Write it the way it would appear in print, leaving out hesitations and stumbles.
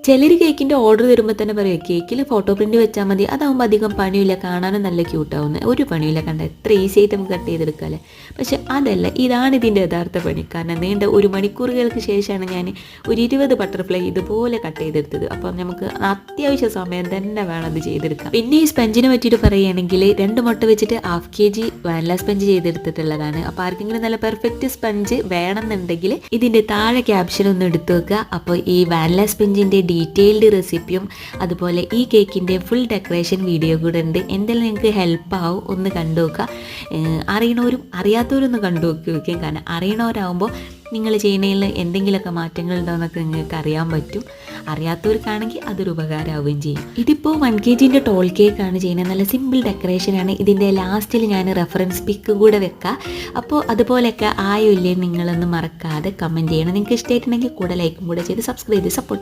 ചിലർ കേക്കിൻ്റെ ഓർഡർ തരുമ്പോൾ തന്നെ പറയും കേക്കിൽ ഫോട്ടോ പ്രിൻറ്റ് വെച്ചാൽ മതി, അതാകുമ്പോൾ അധികം പണിയില്ല, കാണാനും നല്ല ക്യൂട്ടാവുന്നത്. ഒരു പണിയില്ല, കണ്ട എത്ര ഈസി ആയിട്ട് നമുക്ക് കട്ട് ചെയ്തെടുക്കാമല്ലേ. പക്ഷെ അതല്ല, ഇതാണ് ഇതിൻ്റെ യഥാർത്ഥ പണി. കാരണം നീണ്ട 1 മണിക്കൂറുകൾക്ക് ശേഷമാണ് ഞാൻ ഒരു 20 ബട്ടർഫ്ലൈ ഇതുപോലെ കട്ട് ചെയ്തെടുത്തത്. അപ്പം നമുക്ക് അത്യാവശ്യ സമയം തന്നെ വേണം അത് ചെയ്തെടുക്കാം. പിന്നെ ഈ സ്പഞ്ചിനെ പറ്റിയിട്ട് പറയുകയാണെങ്കിൽ 2 മുട്ട വെച്ചിട്ട് 1/2 kg വാനില സ്പഞ്ച് ചെയ്തെടുത്തിട്ടുള്ളതാണ്. അപ്പോൾ ആർക്കെങ്കിലും നല്ല പെർഫെക്റ്റ് സ്പഞ്ച് വേണമെന്നുണ്ടെങ്കിൽ ഇതിൻ്റെ താഴെ ക്യാപ്ഷൻ ഒന്ന് എടുത്തു വെക്കുക. അപ്പോൾ ഈ വാനില സ്പഞ്ചിൻ്റെ ഡീറ്റെയിൽഡ് റെസിപ്പിയും അതുപോലെ ഈ കേക്കിൻ്റെ ഫുൾ ഡെക്കറേഷൻ വീഡിയോ കൂടെ ഉണ്ട്. എന്തെങ്കിലും നിങ്ങൾക്ക് ഹെൽപ്പ് ആവും, ഒന്ന് കണ്ടു നോക്കുക. അറിയണവരും അറിയാത്തവരും ഒന്ന് കണ്ടു നോക്കി വയ്ക്കും. കാരണം അറിയണവരാകുമ്പോൾ നിങ്ങൾ ചെയ്യുന്നതിൽ എന്തെങ്കിലുമൊക്കെ മാറ്റങ്ങൾ ഉണ്ടോ എന്നൊക്കെ നിങ്ങൾക്ക് അറിയാൻ പറ്റും. അറിയാത്തവർക്കാണെങ്കിൽ അതൊരു ഉപകാരമാവുകയും ചെയ്യും. ഇതിപ്പോൾ 1 kg ടോൾ കേക്കാണ് ചെയ്യുന്നത്. നല്ല സിമ്പിൾ ഡെക്കറേഷനാണ്. ഇതിൻ്റെ ലാസ്റ്റിൽ ഞാൻ റെഫറൻസ് പിക്ക് കൂടെ വെക്കാം. അപ്പോൾ അതുപോലെയൊക്കെ ആയോ ഇല്ലേ നിങ്ങളൊന്ന് മറക്കാതെ കമൻറ്റ് ചെയ്യണം. നിങ്ങൾക്ക് ഇഷ്ടമായിട്ടുണ്ടെങ്കിൽ കൂടെ ലൈക്കും കൂടെ ചെയ്ത് സബ്സ്ക്രൈബ് ചെയ്ത് സപ്പോർട്ട്